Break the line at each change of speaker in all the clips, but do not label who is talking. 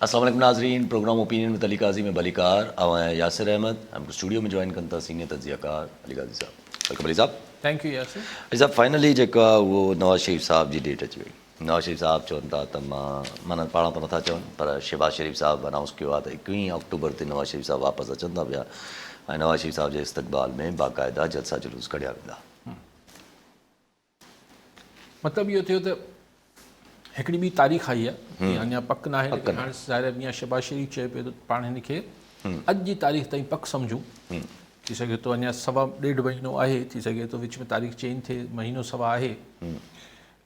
السلام علیکم ناظرین، پروگرام اوپینین میں علی قاضی میں بلی کار آواں یاسر احمد ہم کو اسٹوڈیو میں جوائن کنتا سینئر تجزیہ کار علی قاضی صاحب. ویلکم علی صاحب.
Thank you Yasir.
علی صاحب فائنلی जेका वो नवाज़ शरीफ साहब जी डेट अची वई. नवाज़ शरीफ साहब चवनि था त माना पाण त नथा चवनि पर शहबाज शरीफ साहब अनाउंस कयो आहे त 21 अक्टूबर ते नवाज़ शरीफ साहब वापसि अचनि था पिया ऐं नवाज़ शरीफ साहब जे इस्तक़बाल में बाक़ाइदा जलसा जुलूस कढिया वेंदा.
मतिलबु इहो थियो त हिकिड़ी ॿी तारीख़ आई आहे, अञा पक न आहे, लेकिन हाणे ज़ाहिर मियां शहबाज शरीफ चए पियो त पाण हिन खे अॼु जी तारीख़ ताईं पक सम्झूं. थी सघे थो अञा 1.5 महीनो आहे, थी सघे थो विच में तारीख़ चेंज थिए, महीनो सवा आहे,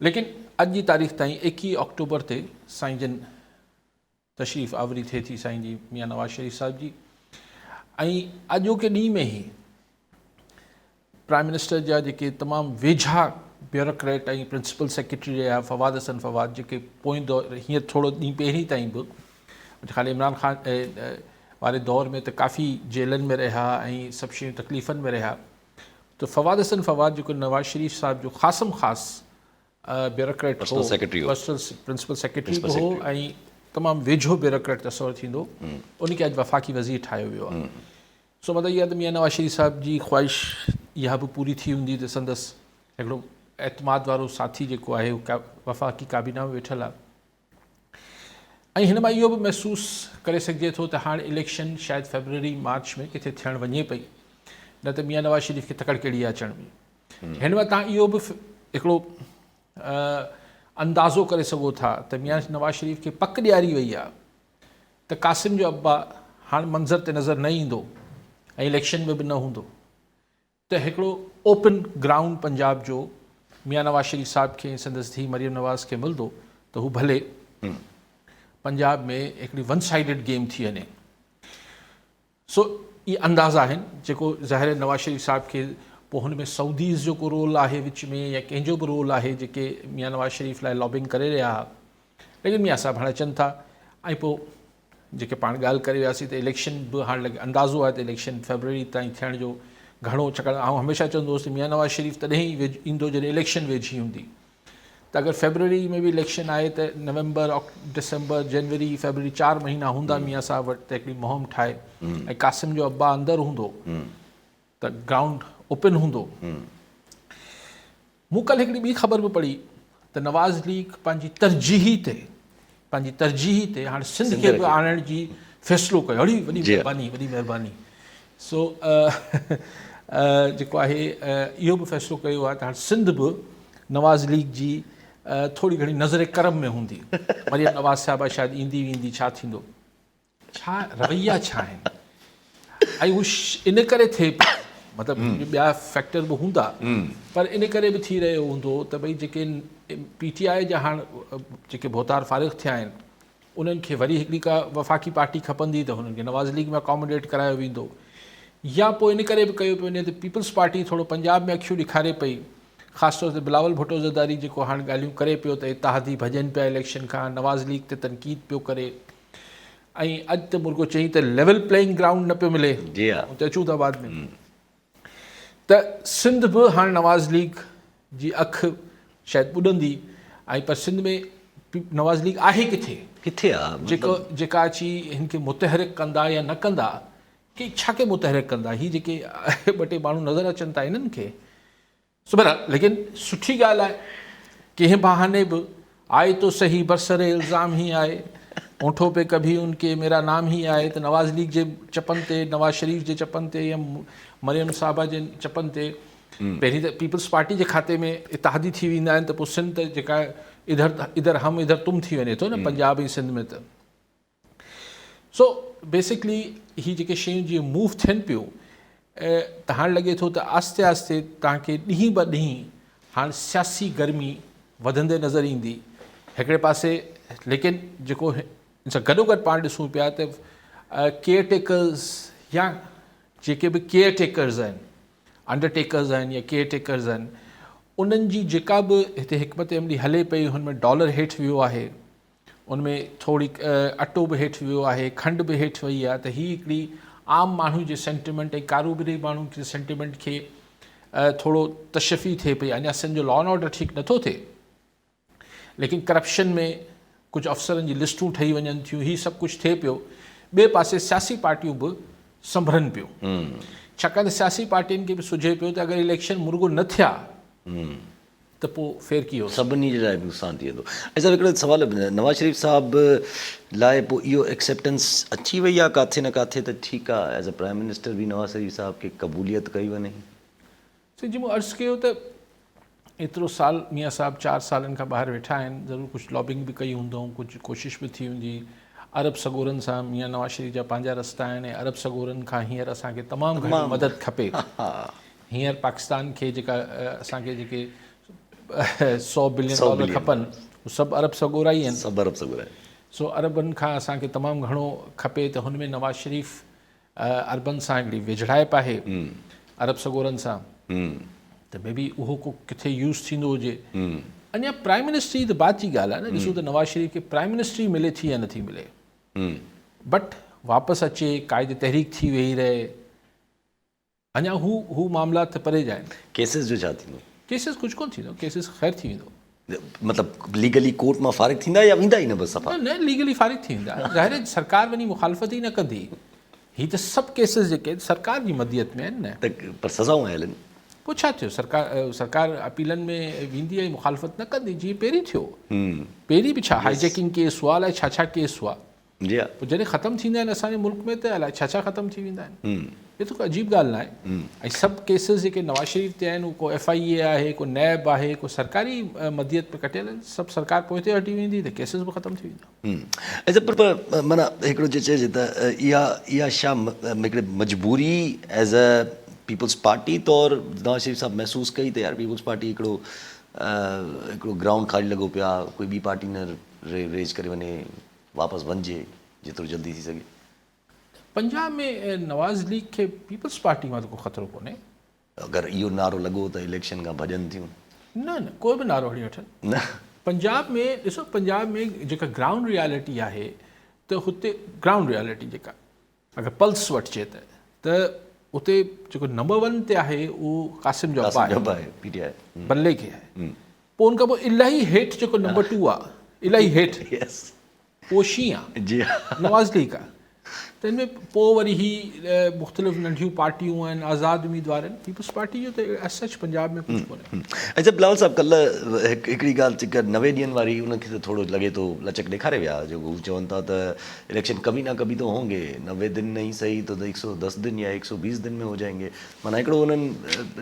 लेकिन अॼु जी तारीख़ ताईं 21 अक्टूबर ते साईं जन तशरीफ़ आवरी थिए थी साईं जी मियां नवाज़ शरीफ साहिब जी. ऐं अॼोके ॾींहं में ई प्राइम मिनिस्टर जा जेके तमामु वेझा ब्यूरोक्रेट ऐं प्रिंसिपल सेक्रेटरी रहिया फवाद हसन फवाद, जेके पोएं दौर हींअर थोरो ॾींहुं पहिरीं ताईं बि ख़ाली इमरान ख़ान वारे दौर में त काफ़ी जेलनि में रहिया ऐं सभु शयूं तकलीफ़नि में रहिया, त फवाद हसन फवाद जेको नवाज़ शरीफ साहिब जो ख़ासि ब्यूरोक्रेट हो, प्रिंसिपल सेक्रेटरी बि हो ऐं तमामु वेझो ब्यूरोक्रेट तस्वर थींदो, उनखे अॼु वफ़ाक़ी वज़ीर ठाहियो वियो आहे. सो मतिलबु इहा त मियां नवाज़ शरीफ साहिब जी ख़्वाहिश इहा बि पूरी थी हूंदी त संदसि हिकिड़ो एतमाद वारो साथी जेको आहे उहो वफ़ाक़ी काबीना में वेठल आहे. ऐं हिन मां इहो बि महसूसु करे सघिजे थो त हाणे इलेक्शन शायदि फेबरवरी मार्च में किथे थियणु वञे पई, न त मियां नवाज़ शरीफ खे तकड़ कहिड़ी आहे अचण में. हिन मां तव्हां इहो बि हिकिड़ो अंदाज़ो करे सघो था त मियां नवाज़ शरीफ खे पक ॾियारी वई आहे त क़ासिम जो अब्बा हाणे मंज़र ते नज़र न ईंदो ऐं इलेक्शन में बि न हूंदो, त हिकिड़ो ओपन ग्राउंड पंजाब जो मियां नवाज़ शरीफ साहिब खे संदसि धीउ मरियम नवाज़ खे मिलंदो त हू भले पंजाब में हिकिड़ी वन साइडेड गेम थी वञे. सो इहे अंदाज़ आहिनि जेको ज़ाहिर नवाज़ शरीफ साहिब खे पोइ हुन में सऊदीज़ जो को रोल आहे विच में या कंहिंजो बि रोल आहे जेके मियां नवाज़ शरीफ लाइ लॉबिंग करे रहिया हुआ, लेकिन मियां साहिब हाणे अचनि था. ऐं पोइ जेके पाण ॻाल्हि करे वियासीं त इलेक्शन बि हाणे अंदाज़ो आहे त इलेक्शन फेबरवरी ताईं थियण जो घणो, छाकाणि आउं हमेशह चवंदो हुउसि त मियां नवाज़ शरीफ तॾहिं ई ईंदो जॾहिं इलेक्शन वेझी हूंदी, त अगरि फेबरवरी में बि इलेक्शन आहे त नवंबर दिसंबर जनवरी फेबरवरी 4 महीना हूंदा मियां साहिब वटि त हिकिड़ी मुहिम ठाहे ऐं क़ासिम जो अब्बा अंदरि हूंदो त ग्राउंड ओपन हूंदो. मूं कल्ह हिकिड़ी ॿी ख़बर बि पढ़ी त नवाज़ लीग पंहिंजी तरजीही ते हाणे सिंध खे बि आणण जी फ़ैसिलो कयो. वॾी महिरबानी. सो जेको आहे इहो बि फ़ैसिलो कयो आहे त हाणे सिंध बि नवाज़ लीग जी थोरी घणी नज़र करम में हूंदी. मरियम नवाज़ साहिबा शायदि ईंदी वेंदी, छा थींदो, छा रवैया छा आहिनि, ऐं हू इन करे थिए पियो, मतिलबु ॿिया फैक्टर बि हूंदा पर इन करे बि थी रहियो हूंदो त भई जेके PTI जा हाणे जेके भोतार फारिग़ थिया आहिनि उन्हनि खे वरी हिकिड़ी का वफ़ाक़ी पार्टी खपंदी त हुननि खे नवाज़ लीग में अकोमोडेट करायो वेंदो, या पोइ इन करे बि कयो पियो वञे त पीपल्स पार्टी थोरो पंजाब में अखियूं ॾेखारे पई, ख़ासि तौर ते बिलावल भुट्टो ज़रदारी जेको हाणे ॻाल्हियूं करे पियो त इत्तेहादी भॼनि पिया इलेक्शन खां, नवाज़ लीग ते तनक़ीद पियो करे, ऐं अॼु त मुर्गो चई त लेवल प्लेइंग ग्राउंड न पियो मिले, उते अचूं था बाद में. त सिंध बि हाणे नवाज़ लीग जी अखि शायदि ॿुॾंदी, ऐं पर सिंध में नवाज़ लीग आहे किथे आहे जेका अची हिन खे मुतहरिक कंदा या न कंदा, की छा के मुतहरिक कंदा, ही जेके 2-3 माण्हू नज़र अचनि था इन्हनि खे. सो बहरहाल लेकिन सुठी ॻाल्हि आहे कंहिं बहाने बि आए तो सही बरसर इल्ज़ाम ही आए, होठों पे कभी उनके मेरा नाम ही आए, त नवाज़ लीग जे चपनि ते, नवाज़ शरीफ जे चपनि ते या मरियम साहिबा जे चपनि ते पहिरीं त पीपल्स पार्टी जे खाते में इत्तेहादी थी वेंदा आहिनि त पोइ सिंध त जेका इधर हम इधर तुम थी वञे थो न पंजाब ऐं सिंध में. त सो बेसिकली ही जेके शयूं जीअं मूव थियनि पियूं त हाणे लॻे थो त आस्ते आस्ते तव्हांखे ॾींहुं ब ॾींहुं हाणे सियासी गर्मी वधंदे नज़र ईंदी हिकिड़े पासे, लेकिन जेको हिन सां गॾोगॾु पाण ॾिसूं पिया त केयर टेकर्स या जेके बि केयर टेकर्स आहिनि, अंडरटेकर्स आहिनि या केयर टेकर्स आहिनि, उन्हनि जी जेका बि हिते हिकमत अमली हले पई हुनमें डॉलर हेठि वियो आहे, उनमें थोरी अटो बि हेठि वियो आहे, खंड बि हेठि वई आहे, त हीअ हिकिड़ी आम माण्हू जे सेंटिमेंट ऐं कारोबारी माण्हू जे सेंटिमेंट खे थोरो तशफ़ी थिए पई. अञा सिंध जो लॉ एंड ऑर्डर ठीकु नथो थिए, लेकिन करप्शन में कुझु अफ़सरनि जी लिस्टूं ठही वञनि थियूं, हीअ सभु कुझु थिए पियो, ॿिए पासे सियासी पार्टियूं बि संभरनि पियूं, छाकाणि त सियासी पार्टियुनि खे बि सुझे पियो त अगरि इलेक्शन मुर्गो न थिया त पोइ फेर की हो
सभिनी जे लाइ नुक़सानु थी वेंदो। ऐं सर हिकिड़ो सवाल नवाज़ शरीफ़ साहिब लाइ पोइ इहो एक्सेप्टेंस अची वई आहे किथे न किथे त ठीकु आहे एज़ अ प्राइम मिनिस्टर बि नवाज़ शरीफ़ साहिब खे क़बूलियत कई वञे?
जीअं मूं अर्ज़ु कयो त एतिरो साल मियां साहिब 4 सालनि खां ॿाहिरि वेठा आहिनि, ज़रूरु कुझु लॉबिंग बि कई हूंदऊं, कुझु कोशिशि बि थी हूंदी। अरब सगोरनि सां मियां नवाज़ शरीफ़ जा पंहिंजा रस्ता आहिनि ऐं अरब सगोरनि खां हींअर असांखे तमामु घणी मदद खपे। हींअर पाकिस्तान खे जेका असांखे जेके $100 बिलियन खपनि उहे सभु अरब सगोरा ई आहिनि,
सभु अरब सगोरा आहिनि।
सो अरबनि खां असांखे तमामु घणो खपे त हुन में नवाज़ शरीफ़ अरबनि सां हिकिड़ी वेझड़ाइप आहे अरब सगोरनि सां, त मे बी उहो को किथे यूज़ थींदो हुजे। अञा प्राइम मिनिस्ट्री त बात जी ॻाल्हि आहे न, ॾिसो त नवाज़ शरीफ़ खे प्राइम मिनिस्ट्री मिले थी या नथी मिले, बट वापसि अचे, क़ाइद तहरीक थी वेही रहे, अञा हू मामला त परे जा आहिनि।
केसिस जो छा थींदो?
केसिस कुझु कोन थींदो, केसिस ख़ैर थी वेंदो,
मतिलबु लीगली कोर्ट मां फारिग थींदा या वेंदा ई न बसि सफ़ा?
न लीगली फारिग थी वेंदा, ज़ाहिर आहे सरकार वञी मुखालफ़त ई न कंदी। हीअ त सभु केसिस जेके सरकार जी मदियत में आहिनि न,
त पर सज़ाऊं आयल आहिनि।
पोइ छा थियो, सरकार अपीलनि में वेंदी ऐं मुखालफ़त न कंदी, जीअं पहिरीं थियो। पहिरीं बि छा हाईजैकिंग केस हुआ, अलाए छा छा केस हुआ,
जी हा।
पोइ जॾहिं ख़तमु थींदा आहिनि असांजे मुल्क में त अलाए छा छा ख़तमु थी वेंदा आहिनि। इहो त कोई अजीब ॻाल्हि न आहे। ऐं सभु केसिस जेके नवाज़ शरीफ़ ते आहिनि, को FIA आहे, को नैब आहे, को सरकारी मदियत में कटियल आहिनि, सभु सरकार पोइ ते हटी वेंदी त केसिस बि ख़तमु थी वेंदा।
ऐं पर माना हिकिड़ो जे चइजे त इहा छा हिकिड़े मजबूरी एज़ अ पीपल्स पार्टी तौरु नवाज़ शरीफ़ साहिबु महसूसु कई त यार पीपल्स पार्टी हिकिड़ो ग्राउंड ख़ाली लॻो पिया, कोई ॿी पार्टी न रेज करे वञे, वापसि वञिजे जेतिरो जल्दी थी सघे?
पंजाब में नवाज़ लीग खे पीपल्स पार्टी मां त को ख़तरो कोन्हे।
अगरि इहो नारो लॻो त इलेक्शन खां भॼनि थियूं?
न कोई बि नारो हणी वठनि।
न
पंजाब में ॾिसो, पंजाब में जेका ग्राउंड रियालिटी आहे त हुते ग्राउंड रियालिटी जेका अगरि पल्स वठिजे त उते जेको नंबर 1 ते आहे उहो क़ासिम जो अब्बा आहे,
PTI
बल्ले खे आहे। पोइ उन खां पोइ इलाही हेठि जेको नंबर 2 आहे, इलाही हेठि उहो शी आहे,
जी
नवाज़ लीग आहे। त हिन में पोइ वरी ही मुख़्तलिफ़ नंढियूं पार्टियूं आहिनि, आज़ाद उम्मीदवार आहिनि। पीपल्स पार्टी जो त एज सच पंजाब में कुझु कोन्हे।
अच्छा बिलावल साहिबु, कल्ह हिकिड़ी ॻाल्हि जेका 90 ॾींहंनि वारी उनखे त थोरो लॻे थो लचक ॾेखारे विया, जेको हू चवनि था त इलेक्शन कभी ना कभी तो होंगे, 90 दिन नहीं सही तो 110 दिन या 120 दिन में हो जाएंगे। माना हिकिड़ो उन्हनि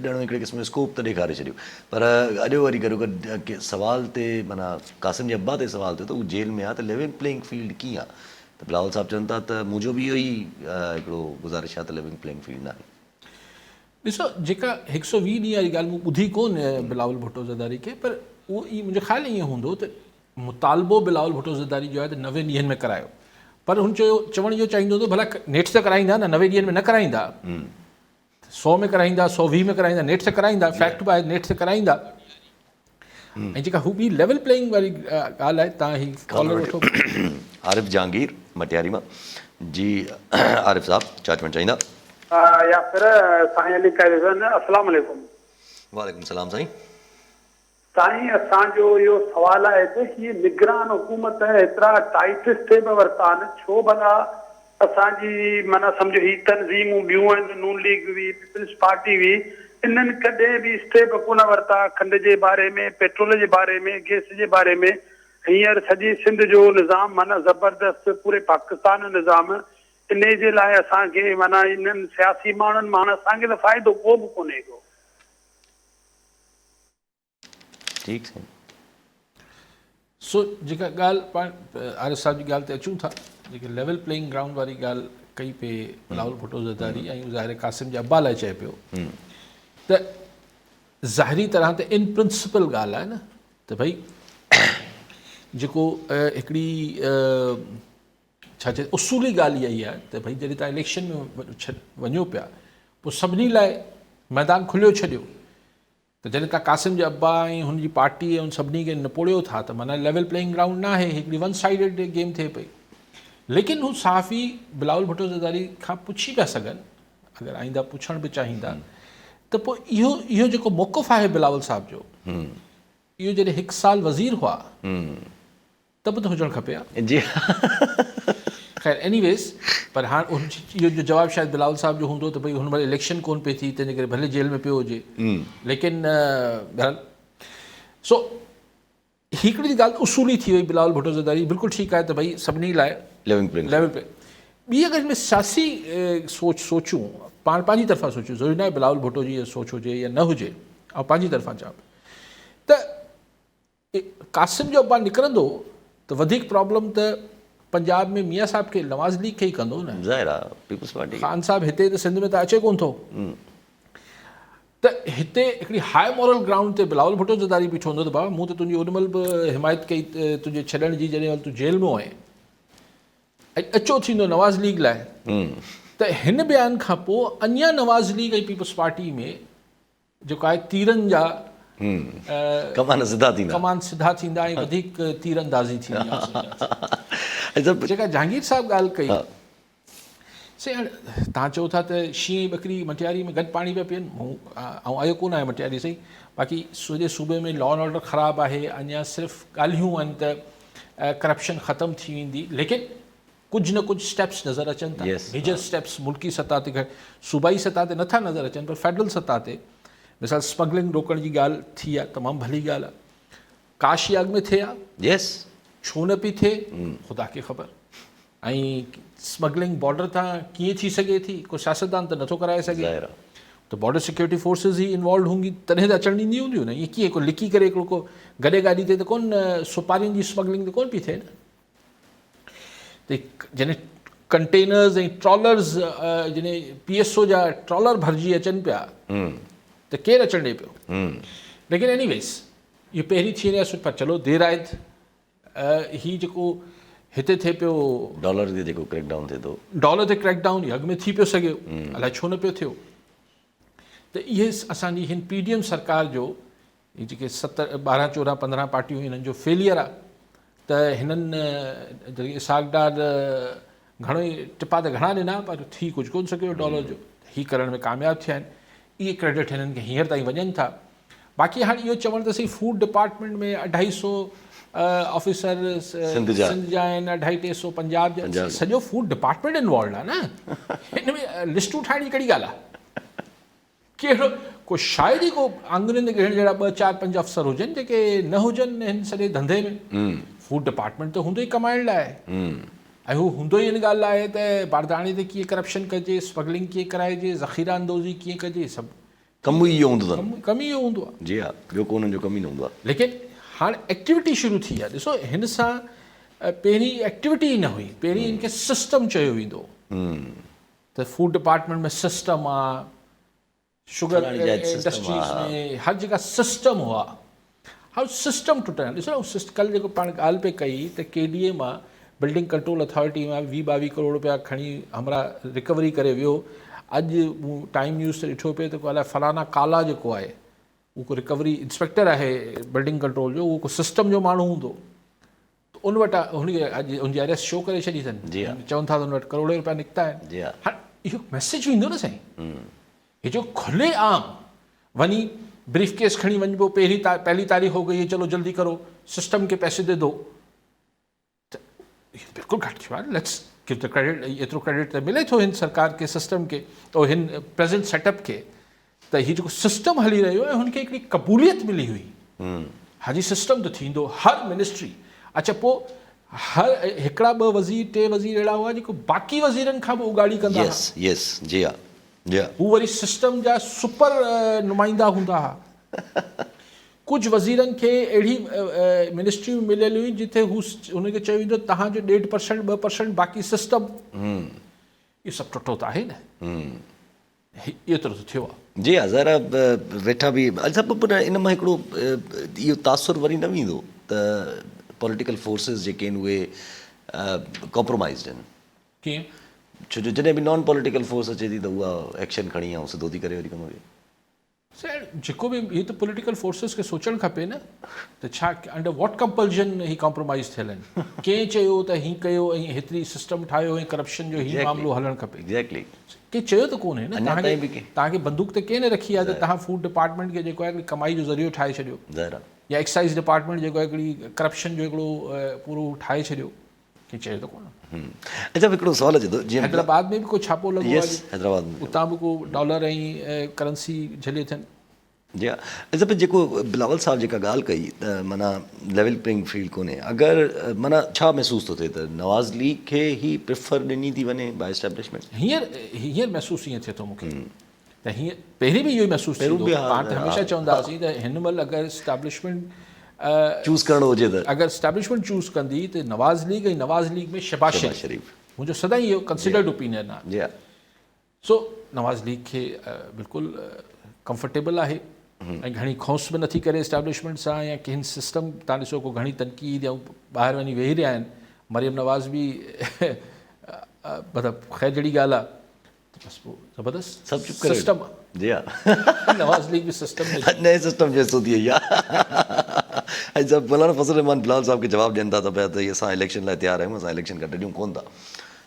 ॼणो हिकिड़े क़िस्म जो स्कोप त ॾेखारे छॾियो। पर अॼु वरी गॾो सवाल ते माना क़ासिम जे अब्बा ते सवाल थियो त हू जेल में आहे त लेवल प्लेइंग फील्ड कीअं आहे? त बिलावल साहिबु चवनि था त मुंहिंजो बि इहो ई हिकिड़ो गुज़ारिश आहे त लेवल प्लेइंग फील्ड न आहे।
ॾिसो, जेका 120 ॾींहं वारी ॻाल्हि मूं ॿुधी कोन बिलावल भुट्टो ज़रदारी खे, पर उहो ई मुंहिंजो ख़्यालु ईअं हूंदो त मुतालबो बिलावल भुट्टो ज़रदारी जो आहे त 90 ॾींहंनि में करायो, पर हुन चवण जो चाहींदो त भला नेठ त कराईंदा न, 90 ॾींहंनि में न कराईंदा, 100 में कराईंदा, 120 में कराईंदा, नेठ त कराईंदा, फैक्ट बि आहे नेठ त कराईंदा। ऐं जेका हू बि लेवल प्लेइंग वारी ॻाल्हि आहे, तव्हां ही कॉलर वठो।
आरिफ जहांगीर मटियारी मां जी। आरिफ साहब छा चवणु चाहींदा?
या फिर साईं अली कैज़न, अस्सलाम वालेकुम।
वालेकुम सलाम साईं।
साईं, असांजो इहो सुवालु आहे त हीअ निगरान हुकूमत एतिरा टाइट स्टेप वरिता आहिनि, छो भला असांजी माना सम्झो ही तनज़ीमूं ॿियूं आहिनि, नून लीग हुई, पीपल्स पार्टी हुई, इन्हनि कॾहिं बि स्टेप कोन वरिता खंड जे बारे में, पेट्रोल जे बारे में, गैस जे बारे में। हींअर सॼी सिंध जो निज़ाम माना ज़बरदस्त, पूरे पाकिस्तान जो निज़ाम, इन जे लाइ असांखे माना इन्हनि सियासी माण्हुनि मां असांखे त फ़ाइदो को बि कोन्हे को।
ठीकु साईं।
सो जेका ॻाल्हि पाण आरिफ साहिब जी ॻाल्हि ते अचूं था, जेके लेवल प्लेइंग ग्राउंड वारी ॻाल्हि कई पे बिलावल भुट्टो ज़रदारी, ऐं ज़ाहिर क़ासिम जे अब्बा लाइ चए पियो त ज़ाहिरी तरह ते इन प्रिंसिपल ॻाल्हि आहे न त भई जेको हिकिड़ी छा चए उसूली ॻाल्हि इहा ई आहे त भई जॾहिं तव्हां इलेक्शन में वञो पिया, पोइ सभिनी लाइ मैदान खुलियो छॾियो, त जॾहिं तव्हां क़ासिम जे अब्बा ऐं हुनजी पार्टी ऐं सभिनी खे निपोड़ियो था त माना लेवल प्लेइंग ग्राउंड न आहे, हिकिड़ी वन साइडेड गेम थिए पई। लेकिन हू सहाफ़ी बिलावल भुट्टो ज़रदारी खां पुछी पिया सघनि, अगरि आईंदा पुछण बि चाहींदा, त पोइ इहो जेको मौक़ुफ़ आहे बिलावल साहिब जो, इहो जॾहिं 1 साल वज़ीर हुआ त बि त हुजणु खपे हा।
जी
ख़ैर एनीवेज़, पर हाणे इहो जो जवाबु शायदि बिलावल साहिब जो हूंदो त भई हुन महिल इलेक्शन कोन पई थी, तंहिंजे करे भले जेल में पियो हुजे, लेकिन बहरहाल सो हिकिड़ी ॻाल्हि उसूली थी वई बिलावल भुट्टो ज़रदारी, बिल्कुलु ठीकु आहे त भई सभिनी लाइ
लिविंग प्लेइंग
लेवल पे। ॿी अगरि हिन में सियासी सोचूं, पाण पंहिंजी तरफ़ां सोचूं, ज़रूरी न आहे बिलावल भुट्टो जी सोच हुजे या न हुजे, ऐं पंहिंजी तरफ़ां चवां त कासिम जो अब्बा निकिरंदो त वधीक प्रॉब्लम त पंजाब में मियाँ साहिब खे नवाज़ लीग खे ई कंदो न।
ज़ाहिर आहे पीपल्स पार्टी
ख़ान साहिब हिते त सिंध में त अचे कोन थो, त हिते हिकिड़ी हाई मॉरल ग्राउंड ते बिलावल भुट्टो ज़रदारी बीठो हूंदो त भाउ मूं त तुंहिंजी ओॾी महिल बि हिमायत कई तुंहिंजे छॾण जी, जॾहिं तूं जेल में आहीं, ऐं अचो थींदो नवाज़ लीग लाइ, त हिन बयान खां पोइ अञा नवाज़ लीग ऐं पीपल्स पार्टी में जेको आहे तीरनि जा
कमान सिधा थींदा,
कमान सिधा थींदा ऐं वधीक तीरंदाज़ी थींदी आहे। जेका जहांगीर साहिबु ॻाल्हि कई, से हाणे तव्हां चओ था त शींहं बकरी मटियारी में गॾु पाणी पिया पीअनि, ऐं आयो कोन आहे मटियारी सही, बाक़ी सॼे सूबे में लॉ एंड ऑर्डर ख़राबु आहे, अञा सिर्फ़ु ॻाल्हियूं आहिनि त करप्शन ख़तमु थी वेंदी, लेकिन कुझु न कुझु स्टेप्स नज़र अचनि था, मेजर स्टेप्स मुल्की सतह ते, सूबाई सतह ते नथा नज़र अचनि, पर फेडरल सतह ते मिसाल स्मगलिंग रोकण जी ॻाल्हि थी आहे, तमामु भली ॻाल्हि आहे, काशी अॻु में थिए आहे,
यस
छो न पई थिए ख़ुदा खे ख़बर, ऐं स्मगलिंग बॉर्डर तां कीअं थी सघे थी, को सियासतदान त नथो कराए सघे, त बॉर्डर सिक्योरिटी फोर्सिस ई इन्वॉल्व हूंदी तॾहिं त अचणु ॾींदी हूंदियूं न, ईअं कीअं को लिकी करे हिकिड़ो को गॾे गाॾी ते त कोन सुपारियुनि जी स्मगलिंग त कोन पई थिए न, त जॾहिं कंटेनर्स ऐं ट्रॉलर्स जॾहिं PSO जा ट्रॉलर भरिजी अचनि पिया त केरु अचणु ॾिए पियो, लेकिन एनीवेज़ इहो पहिरीं थी रहिया, पर चलो देर आहे, हीउ जेको हिते थिए पियो
डॉलर ते जेको क्रैकडाउन थिए थो,
डॉलर ते क्रैकडाउन अॻु में थी पियो सघे, अलाए छो न पियो थियो, त इहे असांजी हिन PDM सरकार जो जेके 12, 14, 15 पार्टियूं हिननि जो फेलियर आहे, त हिननि इसाक डार घणो ई टिपा त घणा ॾिना, पर थी कुझु कोन सघियो डॉलर जो, हीअ करण में कामयाबु थिया आहिनि, इहे क्रेडिट हिननि खे हींअर ताईं वञनि था। बाक़ी हाणे इहो चवणु त सही, फूड डिपार्टमेंट में 250 ऑफिसर सिंध जा आहिनि, 250-300 पंजाब जा, सॼो फूड डिपार्टमेंट इन्वॉल्व आहे न, हिन में लिस्टूं ठाहिण जी कहिड़ी ॻाल्हि आहे, कहिड़ो को शायदि ई को आंगुरियुनि ते ॻणण जहिड़ा 2, 4, 5 अफ़सर हुजनि जेके न हुजनि हिन सॼे धंधे में, फूड डिपार्टमेंट त हूंदो ई कमाइण लाइ, ऐं हू हूंदो ई हिन ॻाल्हि लाइ त बारदाणे ते कीअं करप्शन कजे, स्मगलिंग कीअं कराइजे, ज़ख़ीरा अंदोज़ी कीअं कजे, सभु
कमु ई इहो हूंदो अथनि,
कमु ई इहो हूंदो आहे,
जी हा, ॿियो को हुननि जो कमु ई न हूंदो आहे,
लेकिन हाणे एक्टिविटी शुरू थी आहे, ॾिसो हिन सां पहिरीं एक्टिविटी ई न हुई, पहिरीं हिनखे सिस्टम चयो वेंदो, त फूड डिपार्टमेंट में सिस्टम आहे, शुगर इंडस्ट्रीज़ में हर जगह सिस्टम हुआ, हाणे सिस्टम टुटण, ॾिसो कल्ह जेको पाण ॻाल्हि पे कई त KDA मां बिल्डिंग कंट्रोल अथॉरिटी मां 20-22 करोड़ रुपया खणी हमरा रिकवरी करे वियो, अॼु मूं टाइम न्यूज़ ते ॾिठो पियो त को अलाए फलाना काला जेको आहे उहो को रिकवरी इंस्पेक्टर आहे बिल्डिंग कंट्रोल जो, उहो को सिस्टम जो माण्हू हूंदो, त उन वटि हुनखे अॼु हुनजी अरेस्ट शो करे छॾी अथनि, चवनि था त हुन वटि करोड़े रुपया निकिता आहिनि, हाणे इहो मैसेज ईंदो न साईं, ये जो खुले आम वनी ब्रीफ केस खणी वञिबो, पहली तारीख़ हो गई है, चलो जल्दी करो, सिस्टम के पैसे दे दो, तो बिल्कुलु घटि थियो आहे, लेट्स गिव द क्रेडिट, एतिरो क्रेडिट त मिले थो हिन सरकार के सिस्टम के, तो हिन प्रेजेंट सेटअप के, त हीउ जेको सिस्टम हली रहियो आहे हुनखे हिकिड़ी क़बूलियत मिली हुई, हाजी सिस्टम त थींदो, हर मिनिस्ट्री, अच्छा पोइ हर हिकिड़ा 2 वज़ीर 3 वज़ीर अहिड़ा हुआ जेको बाक़ी वज़ीरनि खां बि उगाड़ी कंदा हुआ,
जी हा,
हू वरी सिस्टम जा सुपर नुमाइंदा हूंदा हुआ, कुझु वज़ीरनि खे अहिड़ी मिनिस्ट्री में मिलियल हुई जिथे हू हुनखे चयो वेंदो तव्हांजो 1.5% 2% बाक़ी सिस्टम, इहो सभु टुटो त आहे न, एतिरो त थियो आहे,
जी हा, ज़रा वेठा बि सभु इन मां हिकिड़ो इहो तासुर वरी न वेंदो त पॉलिटिकल फोर्सिस जेके आहिनि उहे कॉम्प्रोमाइज़ड आहिनि,
कीअं,
छो जो जॾहिं बि नॉन पॉलिटिकल फोर्स अचे थी त उहा एक्शन खणी ऐं सिधो थी करे वरी कमु खे,
जेको बि इहे त पॉलिटिकल फोर्सिस खे सोचणु खपे न, त छा अंडर वॉट कंपल्जन ही कॉम्प्रोमाइज़ थियल आहिनि, कंहिं चयो त हीअं कयो ऐं हेतिरी सिस्टम ठाहियो ऐं करप्शन जो हीउ मामिलो हलणु खपे,
एग्ज़ैक्टली,
कंहिं चयो त कोन्हे न, तव्हांखे बंदूक त कंहिं न रखी आहे त तव्हां फूड डिपार्टमेंट खे जेको आहे कमाई जो ज़रियो ठाहे छॾियो, या एक्साइज़ डिपार्टमेंट जेको हिकिड़ी करप्शन जो हिकिड़ो पूरो ठाहे छॾियो, कंहिं चयो त कोन।
अच्छा हिकिड़ो सवाल अचे थो जीअं
हैदराबाद में बि को छापो लॻो आहे,
यस हैदराबाद में
उतां बि को डॉलर ऐं करंसी झले थियनि।
जी हा। अच्छा पर जेको बिलावल साहब जेका ॻाल्हि कई त माना लेवल प्लेइंग फील्ड कोन्हे, अगरि माना छा महसूस थो थिए त नवाज़ लीग खे ई प्रिफर ॾिनी थी वञे बाय एस्टेब्लिशमेंट?
हींअर महसूसु ईअं थिए थो मूंखे त हीअं पहिरीं बि इहो ई महसूसु थींदो, पाण त हमेशह चवंदा हुआसीं त हिन महिल अगरि एस्टेब्लिशमेंट
चूज़ करणो हुजे त
अगरि एस्टेब्लिशमेंट चूज़ कंदी त नवाज़ लीग ऐं नवाज़ लीग में शहबाज शरीफ़, मुंहिंजो सदाईं इहो कंसिडर्ड ओपिनियन आहे।
जी हा।
सो नवाज़ लीग खे बिल्कुलु कंफर्टेबल आहे ऐं घणी खौस बि नथी करे एस्टेब्लिशमेंट सां या कंहिं सिस्टम। तव्हां ॾिसो को घणी तनक़ीद या ॿाहिरि वञी वेही रहिया आहिनि, मरियम नवाज़ बि मतिलबु ख़ैर जहिड़ी ॻाल्हि आहे, बसि पोइ ज़बरदस्त
सभु चुप करे
सिस्टम
जी हा।
आहे। नवाज़ लीग बि सिस्टम में
नए सिस्टम जो हिसो थी वई आहे। ऐं जब मौलाना फज़ल रहमान बिलावल साहब खे जवाबु ॾियनि था त पिया त असां इलेक्शन लाइ तयारु आहियूं, असां इलेक्शन खां ॾियूं कोन था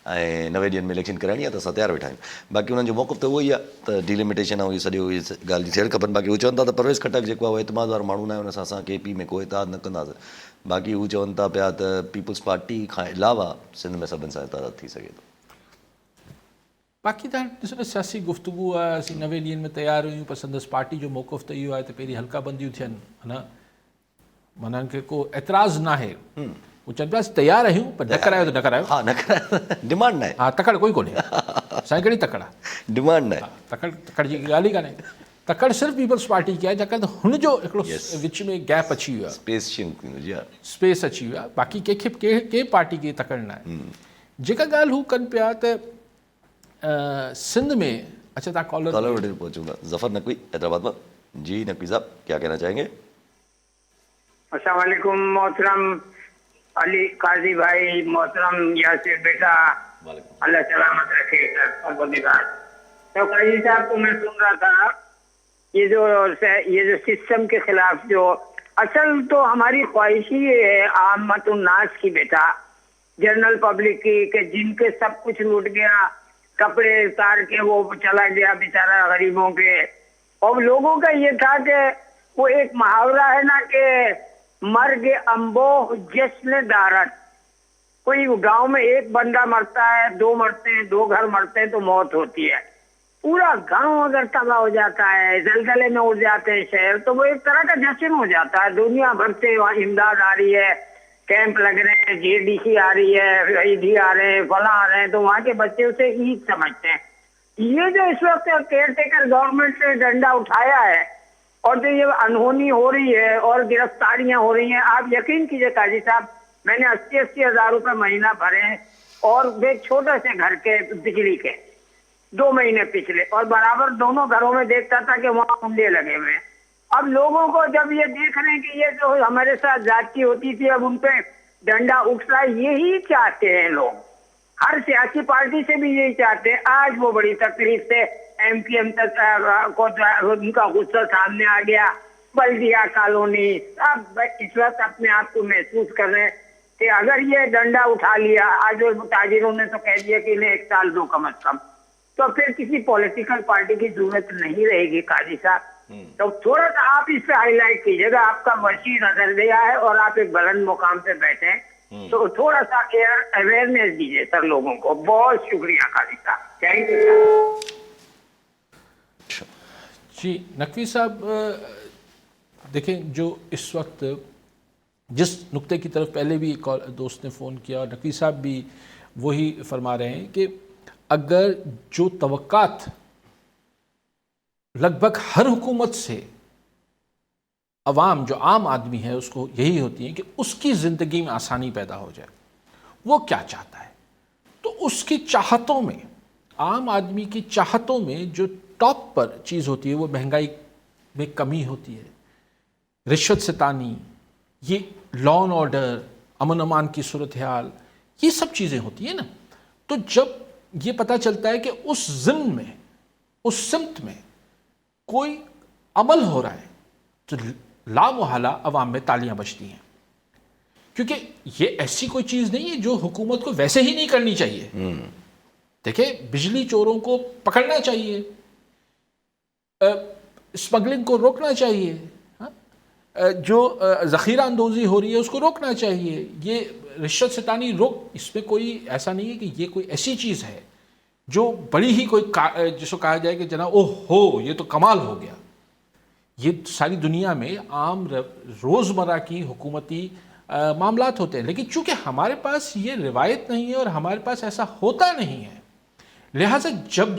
ऐं 9 ॾींहंनि में इलेक्शन कराइणी आहे त असां तयारु वेठा आहियूं। बाक़ी उन्हनि जो मौक़िफ़ त उहो ई आहे त डिलिमिटेशन ऐं इहो सॼो इहे ॻाल्हि जी थियणु खपनि। बाक़ी उहे चवनि था त परवेज़ खटक जेको आहे उहो एतमाद वारो माण्हू न आहे, हुन सां असां KP में को इतिहाद न कंदासीं। बाक़ी हू चवनि था पिया त पीपल्स पार्टी खां अलावा सिंध में सभिनि सां इतिहाद थी सघे थो।
बाक़ी तव्हां ॾिसो न सियासी गुफ़्तगू आहे, असीं 9 ॾींहंनि में तयारु हुयूं, पर संदसि पार्टी जो मौक़िफ़ त इहो आहे त पहिरीं हल्का बंदियूं थियनि, है न, माना उनखे को एतिराज़ न आहे। हू चवनि पिया तयारु आहियूं पर न करायो त न करायो।
हा न करायो, डिमांड न आहे।
हा तकड़ कोई कोन्हे, असांजी कहिड़ी तकड़ आहे,
डिमांड न आहे।
तकड़ जी ॻाल्हि ई कान्हे। तकड़ सिर्फ़ु पीपल्स पार्टी की आहे छाकाणि त हुनजो हिकिड़ो विच में गैप अची वियो आहे, स्पेस अची वियो आहे। बाक़ी कंहिंखे कंहिं पार्टी खे तकड़ न आहे। जेका ॻाल्हि हू कनि पिया त सिंध में, अच्छा तव्हां कॉलर
वटि पहुचूंगा। ज़फ़र नकवी हैदराबाद में। जी नकवी साहब क्या कहना चाहेंगे?
अस्सलाम वालेकुम मोहतरम अली काजी भाई, मोहतरम यासिर बेटा, अल्लाह सलामत रखे सर। तो काजी साहब को मैं सुन रहा था ये जो सिस्टम के खिलाफ जो असल तो हमारी ख्वाहिश ही है आमतुन्नास की बेटा, जनरल पब्लिक की, कि जिनके सब कुछ लूट गया, कपड़े उतार के वो चला गया बेचारा गरीबों के। और लोगों का ये था कि वो एक मुहावरा है ना कि मर्ग अम्बोह जश्न दारत, कोई गांव में एक बंदा मरता है, 2 मरते हैं, 2 घर मरते हैं तो मौत होती है। पूरा गांव अगर तबाह हो जाता है, जलजले में उड़ जाते हैं शहर, तो वो एक तरह का जश्न हो जाता है। दुनिया भर से वहाँ इमदाद आ रही है, कैंप लग रहे हैं, JDC आ रही है, ईदी आ रहे हैं, फला आ रहे हैं, तो वहाँ के बच्चे उसे ईद समझते हैं। ये जो इस वक्त केयर टेकर गवर्नमेंट ने डंडा उठाया है और जो ये अनहोनी हो रही है और गिरफ्तारियां हो रही हैं, आप यकीन कीजिए काजी साहब, मैंने 80-80 हज़ार रुपये महीना भरे और एक छोटे से घर के बिजली के 2 महीने पिछले, और बराबर दोनों घरों में देखता था कि वहाँ कुंडे लगे हुए हैं। अब लोगों को जब ये देख रहे हैं कि ये जो हमारे साथ जाति होती थी अब उन पे डंडा उठ रहा है, यही चाहते हैं लोग, हर सियासी पार्टी से भी यही चाहते हैं। आज वो बड़ी तकलीफ से MPM तक को उनका गुस्सा सामने आ गया, बल्दिया कॉलोनी, अब इस वक्त अपने आप को महसूस कर रहे हैं कि अगर ये डंडा उठा लिया, आज ताजिरों ने तो कह दिया कि इन्हें 1 साल दो कम से कम, तो फिर किसी पॉलिटिकल पार्टी की जरूरत नहीं रहेगी काजी साहब। तो थोड़ा सा आप इस पे हाईलाइट कीजिएगा, आपका वसी नजरिया है और आप एक बुलंद मुकाम पे बैठे हैं, तो थोड़ा सा अवेयरनेस दीजिए सर लोगों को। बहुत शुक्रिया काजी साहब, थैंक यू।
जी नकवी साहब, देखें जो इस वक्त जिस नुक्ते की तरफ पहले भी एक और दोस्त ने फ़ोन किया और नकवी साहब भी वही फरमा रहे हैं कि अगर जो तवक्कात लगभग हर हुकूमत से अवाम, जो आम आदमी है, उसको यही होती है कि उसकी ज़िंदगी में आसानी पैदा हो जाए, वो क्या चाहता है, तो उसकी चाहतों में, आम आदमी की चाहतों में जो टॉप पर चीज़ होती है वो महंगाई में कमी होती है, रिश्वत सितानी, ये लॉ एंड ऑर्डर, अमन अमान की सूरत हाल, ये सब चीज़ें होती है ना। तो जब ये पता चलता है कि उस ज़िम्न में, उस सिमत में कोई अमल हो रहा है, तो लामुहाला अवाम में तालियां बजती हैं, क्योंकि ये ऐसी कोई चीज़ नहीं है जो हुकूमत को वैसे ही नहीं करनी चाहिए। देखिए, बिजली चोरों को पकड़ना चाहिए, स्मगलिंग को रोकना चाहिए, हाँ? جو ذخیرہ اندوزی ہو رہی ہے اس کو روکنا چاہیے. یہ رشوت ستانی اس میں کوئی ایسا نہیں ہے کہ یہ کوئی ایسی چیز ہے جو بڑی ہی کوئی جس کو کہا جائے کہ جناب اوہ ہو یہ تو کمال ہو گیا. یہ ساری دنیا میں عام روزمرہ کی حکومتی معاملات ہوتے ہیں، لیکن چونکہ ہمارے پاس یہ روایت نہیں ہے اور ہمارے پاس ایسا ہوتا نہیں ہے، لہٰذا جب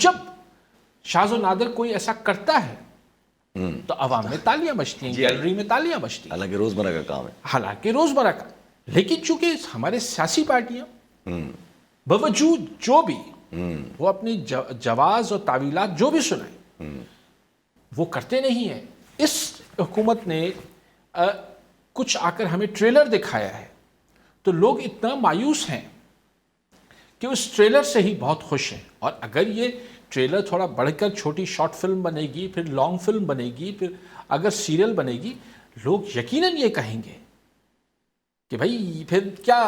شاذ و نادر کوئی ایسا کرتا ہے تو عوام میں تالیاں بجتی ہیں، گیلری میں تالیاں بجتی ہیں،
حالانکہ روزمرہ کا کام ہے.
حالانکہ روزمرہ کا. لیکن چونکہ ہمارے سیاسی پارٹیاں باوجود جو بھی وہ اپنی جواز اور تعویلات جو بھی سنائیں وہ کرتے نہیں ہیں. اس حکومت نے کچھ آ کر ہمیں ٹریلر دکھایا ہے تو لوگ اتنا مایوس ہیں کہ اس ٹریلر سے ہی بہت خوش ہیں. اور اگر یہ ٹریلر تھوڑا بڑھ کر چھوٹی شارٹ فلم بنے گی، پھر لانگ فلم بنے گی، پھر اگر سیریل بنے گی، لوگ یقیناً یہ کہیں گے کہ بھائی پھر کیا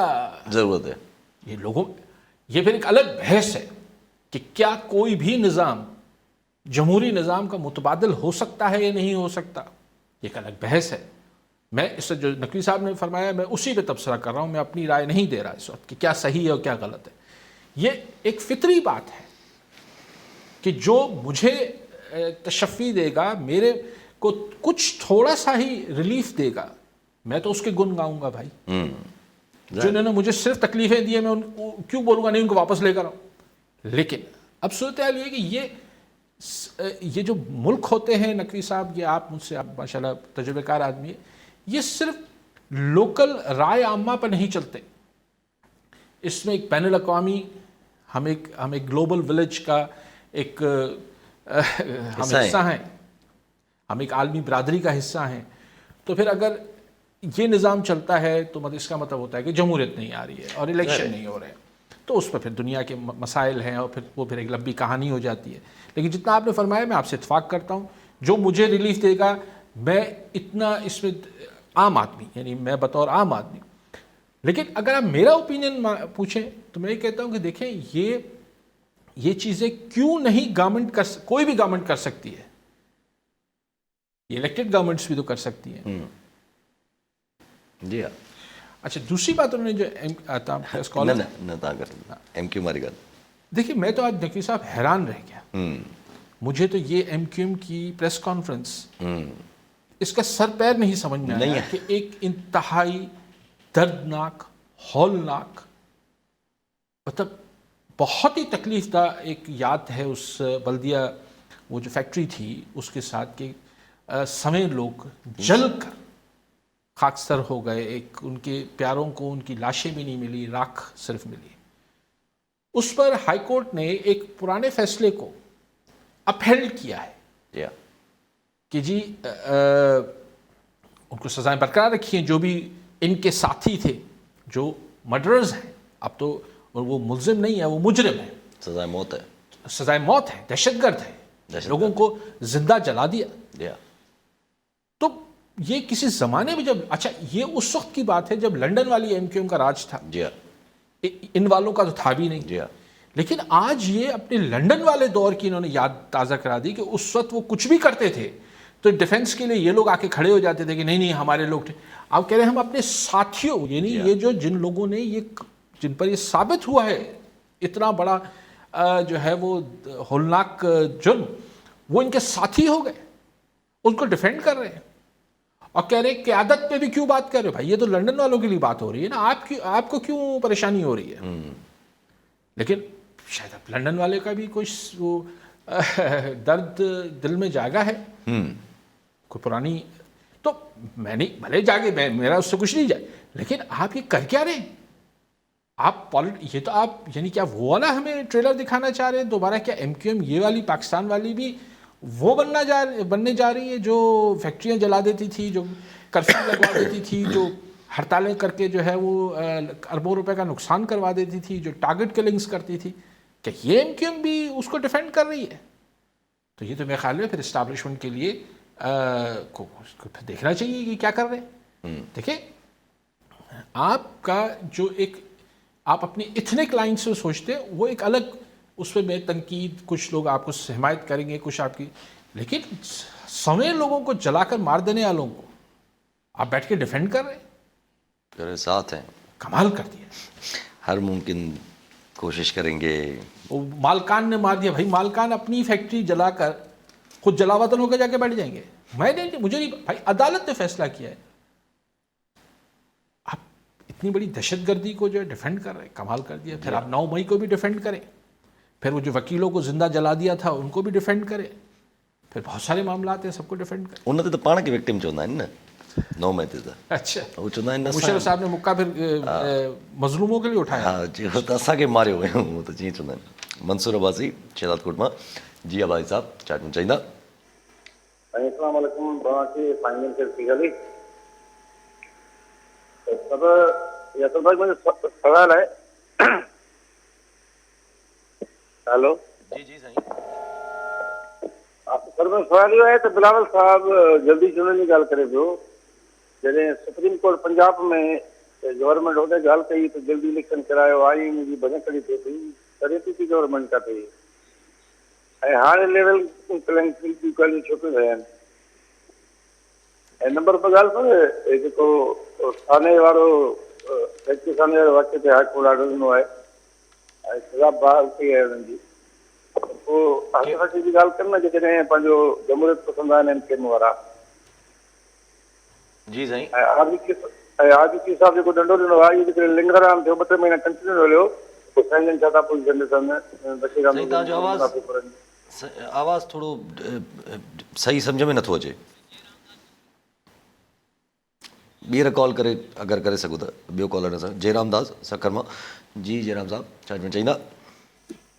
ضرورت ہے.
یہ پھر ایک الگ بحث ہے کہ کیا کوئی بھی نظام جمہوری نظام کا متبادل ہو سکتا ہے یا نہیں ہو سکتا. یہ ایک الگ بحث ہے. میں اس سے جو نقوی صاحب نے فرمایا میں اسی پہ تبصرہ کر رہا ہوں، میں اپنی رائے نہیں دے رہا اس وقت کہ کیا صحیح ہے اور کیا غلط ہے. یہ ایک فطری بات ہے کہ جو مجھے تشفی دے گا، میرے کو کچھ تھوڑا سا ہی ریلیف دے گا، میں تو اس کے گن گاؤں گا بھائی. جو انہوں نے مجھے صرف تکلیفیں دی ہیں میں ان کو کیوں بولوں گا نہیں ان کو واپس لے کر آؤں. لیکن اب صورتحال یہ کہ یہ جو ملک ہوتے ہیں نقوی صاحب، یہ آپ مجھ سے آپ ماشاءاللہ تجربہ کار آدمی ہے، یہ صرف لوکل رائے عامہ پر نہیں چلتے. اس میں ایک بین الاقوامی ہم ایک گلوبل ولیج کا ایک ہم حصہ ہیں، ہم ایک عالمی برادری کا حصہ ہیں. تو پھر اگر یہ نظام چلتا ہے تو اس کا مطلب ہوتا ہے کہ جمہوریت نہیں آ رہی ہے اور الیکشن نہیں ہو رہے ہیں، تو اس پر پھر دنیا کے مسائل ہیں اور پھر ایک لمبی کہانی ہو جاتی ہے. لیکن جتنا آپ نے فرمایا میں آپ سے اتفاق کرتا ہوں، جو مجھے ریلیف دے گا میں اتنا اس میں عام آدمی، یعنی میں بطور عام آدمی. لیکن اگر آپ میرا اوپینین پوچھیں تو میں یہ کہتا ہوں کہ دیکھیں یہ چیزیں کیوں نہیں کوئی بھی گورنمنٹ کر سکتی ہے. یہ الیکٹڈ گورنمنٹس بھی تو کر سکتی ہیں.
جی ہاں.
اچھا دوسری بات انہوں نے جو
ایم کیو ماری گل،
دیکھیے میں تو آج نقوی صاحب حیران رہ گیا. مجھے تو یہ ایم کیو ایم کی پریس کانفرنس اس کا سر پیر نہیں سمجھ میں آیا کہ ایک انتہائی دردناک، ہولناک، مطلب بہت ہی تکلیف دہ ایک یاد ہے اس بلدیہ، وہ جو فیکٹری تھی اس کے ساتھ کہ سویں لوگ جل کر خاکستر ہو گئے. ایک ان کے پیاروں کو ان کی لاشیں بھی نہیں ملی، راکھ صرف ملی. اس پر ہائی کورٹ نے ایک پرانے فیصلے کو اپہیلڈ کیا ہے کہ جی ان کو سزائیں برقرار رکھی ہیں جو بھی ان کے ساتھی تھے جو مرڈررز ہیں. اب تو وہ ملزم نہیں ہے، وہ مجرم ہے.
سزائے موت ہے،
سزائے موت ہے، دہشت گرد ہے، لوگوں کو زندہ جلا دیا. تو یہ کسی زمانے میں اچھا یہ اس وقت کی بات ہے جب لنڈن والی ایم کیو ایم کا راج تھا. ان والوں کا تو تھا بھی نہیں. لیکن آج یہ اپنے لنڈن والے دور کی انہوں نے یاد تازہ کرا دی کہ اس وقت وہ کچھ بھی کرتے تھے تو ڈیفنس کے لیے یہ لوگ آ کے کھڑے ہو جاتے تھے کہ نہیں ہمارے لوگ تھے. آپ کہہ رہے ہیں ہم اپنے ساتھیوں، یعنی یہ جو جن لوگوں نے جن پر یہ ثابت ہوا ہے اتنا بڑا جو ہے وہ ہولناک جرم، وہ ان کے ساتھی ہو گئے، ان کو ڈیفینڈ کر رہے ہیں اور کہہ رہے ہیں قیادت پہ بھی کیوں بات کر رہے ہو بھائی، یہ تو لنڈن والوں کے لیے بات ہو رہی ہے نا، آپ کو کیوں پریشانی ہو رہی ہے. لیکن شاید اب لنڈن والے کا بھی کچھ وہ درد دل میں جاگا ہے کوئی پرانی. تو میں نہیں بھلے جاگے، میرا اس سے کچھ نہیں جائے، لیکن آپ یہ کر کیا رہے ہیں؟ یہ تو آپ یعنی کیا وہ والا ہمیں ٹریلر دکھانا چاہ رہے ہیں دوبارہ؟ کیا ایم کیو ایم یہ والی پاکستان والی بھی وہ بننے جا رہی ہے جو فیکٹریاں جلا دیتی تھی، جو کرفیو لگوا دیتی تھی، جو ہڑتالیں کر کے جو ہے وہ اربوں روپے کا نقصان کروا دیتی تھی، جو ٹارگٹ کلنگز کرتی تھی؟ کہ یہ ایم کیو ایم بھی اس کو ڈیفینڈ کر رہی ہے؟ تو یہ تو میرے خیال میں پھر اسٹیبلشمنٹ کے لیے کو پھر دیکھنا چاہیے کہ کیا کر رہے ہیں. دیکھیں آپ کا جو ایک آپ اپنی ایتھنک لائن سے سوچتے وہ ایک الگ، اس پہ میں تنقید، کچھ لوگ آپ کو حمایت کریں گے، کچھ آپ کی، لیکن سویں لوگوں کو جلا کر مار دینے والوں کو آپ بیٹھ کے ڈیفینڈ کر رہے ہیں,
میرے ساتھ ہیں,
کمال کر دیا.
ہر ممکن کوشش کریں گے.
وہ مالکان نے مار دیا. بھائی مالکان اپنی فیکٹری جلا کر خود جلا وطن ہو کے جا کے بیٹھ جائیں گے. میں نہیں, مجھے نہیں, بھائی عدالت نے فیصلہ کیا ہے. آپ اتنی بڑی دہشت گردی کو جو ہے ڈیفینڈ کر رہے ہیں, کمال کر دیا. پھر آپ 9 مئی کو بھی ڈیفینڈ کریں, پھر وہ جو وکیلوں کو زندہ جلا دیا تھا ان کو بھی ڈیفینڈ کریں, پھر بہت سارے معاملات ہیں, سب کو ڈیفینڈ کریں.
انہیں تو پانا کے وکٹم چوندا ہے نا 9 مئی تے.
اچھا,
وہ چوندا ہے نا
مشرف صاحب نے مکہ پھر مظلوموں کے لیے اٹھایا.
ہاں جی, وہ تو اساں کے مارے ہوئے ہیں, وہ تو جی چوندا ہے. منصور عباسی شہزاد کوٹ ماں. جی عباسی صاحب چاٹ میں چاہیے.
السلام علیکم. کے فائنینشیل فیگلی سب یاسر بھائی, مجھے سوال ہے. ہیلو
جی جی صحیح.
سر میں سوال یہ ہے تو بلاول صاحب جلدی چوننے کی گل کرے پو. جڏहिं سپریم کورٹ پنجاب میں گورنمنٹ ہوتے گل کئی تو جلدی الیکشن کراयो, आई मुंहिंजी भॼन कड़ी थिए पई, करे थी गवर्नमेंट का पई. ऐं हाणे लेवल कल्ह छो पियो थियनि. ऐं नंबर ॿ ॻाल्हि पर जेको थाने वारो फैक्ट्री थाने वारे वाक्य ते हाई कोर्ट ऑर्डर ॾिनो आहे ऐं सज़ा बहाल कई आहे हुननि जी, पोइ हाईकोर्ट जी ॻाल्हि कनि न जेकॾहिं पंहिंजो जमहूरियत पसंदि आहिनि एम केम वारा.
जी साईं.
ऐं आरबीकी साहिब जेको डंडो ॾिनो आहे इहो जेकॾहिं लिंगराम थियो 2-3 महीना कंटिन्यू हलियो, पोइ साईं जन छा था पोज़ीशन ॾिसनि.
साईं तव्हांजो आवाज़ थोरो सही सम्झ में नथो अचे. ॿीहर कॉल करे अगरि करे सघो त ॿियो कॉलर सां. जयराम दास सखर मां. जी जयराम साहब छा चवणु चाहींदा.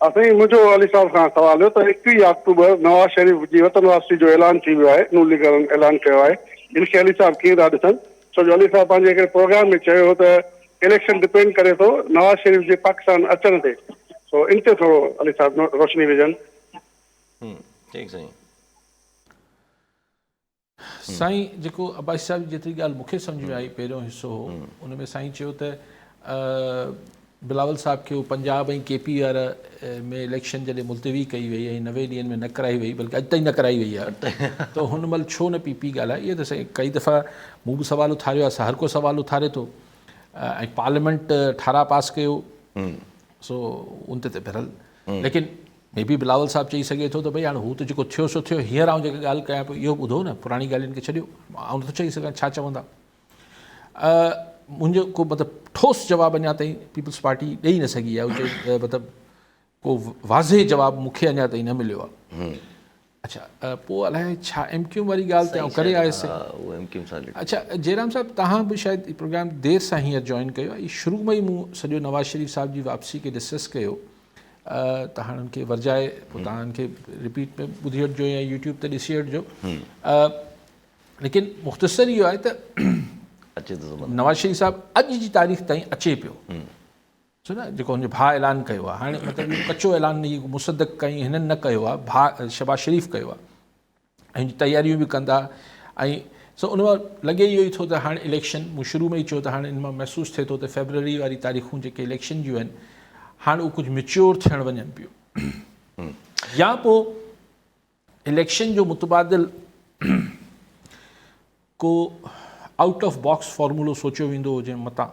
असां मुंहिंजो अली साहब खां सवाल हुयो त 21 अक्टूबर नवाज़ शरीफ़ जी वतन वापसी जो ऐलान थी वियो आहे, नून लीग ऐलान कयो आहे. इनखे अली साहब कीअं था ॾिसनि? छो जो अली साहब पंहिंजे हिकिड़े प्रोग्राम में चयो त इलेक्शन डिपेंड करे थो नवाज़ शरीफ़ जे पाकिस्तान अचण ते. सो इन ते थोरो अली साहब रोशनी विझनि.
ठीकु साईं.
साईं जेको अब्बासी साहिब जी जेतिरी ॻाल्हि मूंखे सम्झ में आई पहिरियों हिसो हो, उन में साईं चयो त बिलावल साहिब खे पंजाब ऐं केपी वारा में इलेक्शन जॾहिं मुलतवी कई वई ऐं 90 ॾींहंनि में न कराई वई, बल्कि अॼु ताईं न कराई वई आहे, त हुन महिल छो न पी ॻाल्हाए. इहे त साईं कई दफ़ा मूं बि सुवाल उथारियो आहे, हर को सुवाल उथारे थो. ऐं पार्लियामेंट 18 पास कयो, सो उन ते बहरहाल. लेकिन मे बी बिलावल साहिबु चई सघे थो त भई हाणे हू त जेको थियो सो थियो, हींअर आउं जेका ॻाल्हि कयां पियो इहो ॿुधो न, पुराणी ॻाल्हियुनि खे छॾियो. आउं नथो चई सघां छा चवंदा. मुंहिंजो को मतिलबु ठोस जवाबु अञा ताईं पीपल्स पार्टी ॾेई न सघी आहे. मतिलबु को वाज़े जवाबु मूंखे अञा ताईं न मिलियो आहे. अच्छा, पोइ अलाए छा MQ वारी ॻाल्हि ते आउं करे आयुसि. अच्छा जयराम साहिबु, तव्हां बि शायदि प्रोग्राम देरि सां हींअर जॉइन कयो आहे. शुरू में ई मूं सॼो नवाज़ शरीफ़ साहिब जी वापसी खे डिस्कस कयो, त हाणे हुनखे वरजाए पोइ तव्हां हुनखे रिपीट में ॿुधी वठिजो या यूट्यूब ते ॾिसी वठिजो. लेकिन मुख़्तसर इहो आहे त नवाज़ शरीफ़ साहिबु अॼु जी तारीख़ ताईं अचे पियो. छो न जेको हुनजो भाउ ऐलान कयो आहे, हाणे मतिलबु इहो कचो ऐलान न मुसद्दक़ कई हिननि न कयो आहे, भाउ शहबाज़ शरीफ़ कयो आहे ऐं तयारियूं बि कंदा. ऐं सो उन मां लॻे इहो ई थो त हाणे इलेक्शन, मूं शुरू में ई चयो त हाणे इन मां महसूसु थिए थो त फेबरवरी वारी तारीख़ूं जेके इलेक्शन जूं आहिनि हाणे उहे कुझु मेच्योर थियणु वञनि पियूं. या पोइ इलेक्शन जो मुतबादिल को आउट ऑफ बॉक्स फॉर्मूलो सोचियो वेंदो हुजे मतां.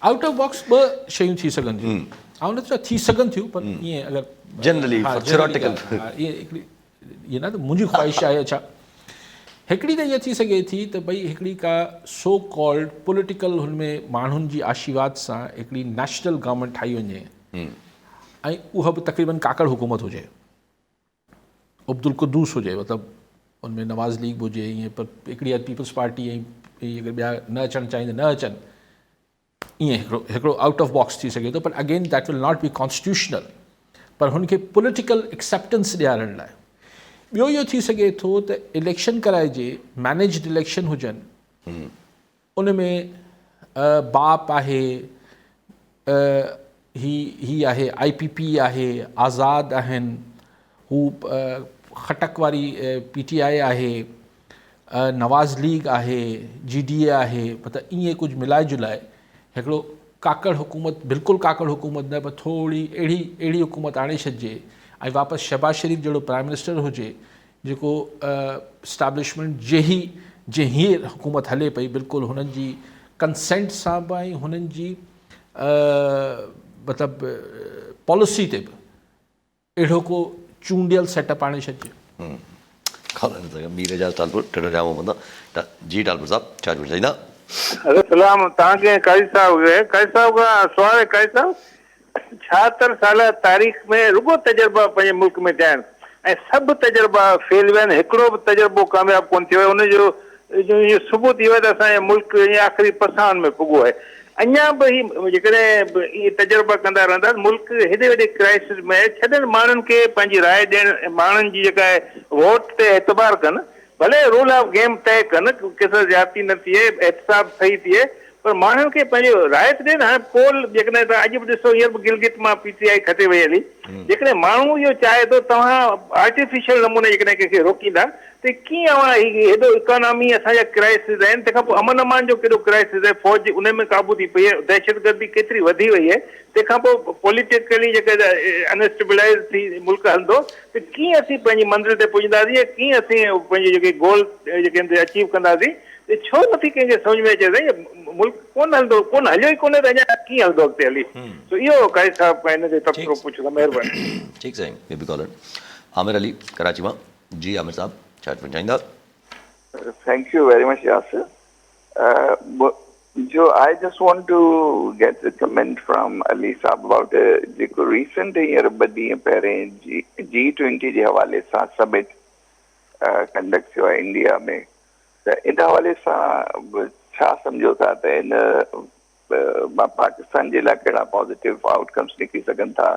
आउट ऑफ बॉक्स 2 शयूं थी सघनि थियूं. ऐं न त थी सघनि थियूं, पर ईअं अगरि जनरली इहे न त मुंहिंजी ख़्वाहिश आहे. अच्छा, हिकिड़ी त इहा थी सघे थी त भई हिकिड़ी का सो कॉल्ड पॉलिटिकल हुन में माण्हुनि जी आशीर्वाद सां हिकिड़ी नेशनल गवर्नमेंट ठाही वञे ऐं उहा बि तक़रीबन काकड़ हुकूमत हुजे, अब्दुल क़ुद्दूस हुजे, मतिलबु उनमें नवाज़ लीग हुजे ईअं. पर हिकिड़ी पीपल्स पार्टी ऐं अगरि ॿिया न अचणु चाहींदा न अचनि, ईअं हिकिड़ो आउट ऑफ बॉक्स थी सघे थो. पर again that will not be constitutional, पर हुनखे पॉलिटिकल एक्सेप्टेंस ॾियारण लाइ. ॿियो इहो थी सघे थो त इलेक्शन कराइजे, मैनेज्ड इलेक्शन हुजनि, उन में बाप आहे, ही आहे IPP आहे, आज़ाद आहिनि, हू खटक वारी PTI आहे, नवाज़ लीग आहे, GDA आहे. मतिलबु ईअं कुझु मिलाए जुलाए हिकिड़ो काकड़ हुकूमत, बिल्कुलु काकड़ हुकूमत न, पर थोरी अहिड़ी हुकूमत आणे छॾिजे ऐं वापसि शहबाज़ शरीफ़ जहिड़ो प्राइम मिनिस्टर हुजे जेको स्टैब्लिशमेंट जे हीअ हुकूमत हले पई बिल्कुलु हुननि जी कंसेंट सां बि ऐं हुननि जी मतिलबु पॉलिसी ते बि अहिड़ो को चूंडियल सेटअप आणे छॾिजे।
मीर एजाज टालपुर टेढ़ो जामो बंदा जी टालपुर साहब छा ॿुधाईंदा?
अरे सलाम तव्हांखे काजी साहब खां सवाल आहे काजी साहब 76 साल तारीख़ में रुगो तजुर्बा पंहिंजे मुल्क में थिया आहिनि ऐं सभु तजुर्बा फेल विया आहिनि, हिकिड़ो बि तजुर्बो कामयाबु कोन थियो आहे। हुनजो इहो सबूत इहो आहे त असांजो मुल्क आख़िरी पसान में पुॻो आहे। अञा बि जेकॾहिं इहे तजुर्बा कंदा रहंदा मुल्क हेॾे वॾे क्राइसिस में छॾनि माण्हुनि खे पंहिंजी राय ॾियणु माण्हुनि जी जेका आहे वोट ते एतबार कनि, भले रूल ऑफ गेम तय कनि किथे ज्यादती न थिए एहतिसाब सही थिए, पर माण्हुनि खे पंहिंजो राय त ॾियनि। हाणे पोल जेकॾहिं तव्हां अॼु बि ॾिसो हींअर बि गिलगित मां PTI खटे वई हली, जेकॾहिं माण्हू इहो चाहे थो तव्हां आर्टिफिशियल नमूने जेकॾहिं कंहिंखे रोकींदा त कीअं हेॾो इकोनॉमी असांजा क्राइसिस आहिनि, तंहिंखां पोइ अमन अमान जो केॾो क्राइसिस आहे, फौज उन में काबू थी पई आहे, दहशतगर्दी केतिरी वधी वई आहे, तंहिंखां पोइ पॉलिटिकली जेका अनस्टेबलाइज़ थी मुल्क हलंदो त कीअं असीं पंहिंजी मंज़िल ते पुॼंदासीं, कीअं असीं पंहिंजे जेके गोल जेके अचीव कंदासीं। छो नथी कंहिंखे सम्झ में अचे साईं मुल्क कोन हलंदो, कोन हलियो ई कोन्हे त अञा कीअं हलंदो अॻिते हली। तो इहो काई साहब हिन ते तबसरो पुछो त महिरबानी।
ठीकु साईं ॿियो बि कॉलर आमिर अली कराची मां। जी आमिर साहब छा पहुचाईंदा?
Thank you very much, Yasir. I just want to get a comment from Ali Saab about the recent year badi parent G20 je hawale sa summit conduct हुआ इंडिया में, त इन हवाले सां छा सम्झो था त इन पाकिस्तान जे लाइ कहिड़ा पॉज़िटिव आउटकम्स निकिरी सघनि था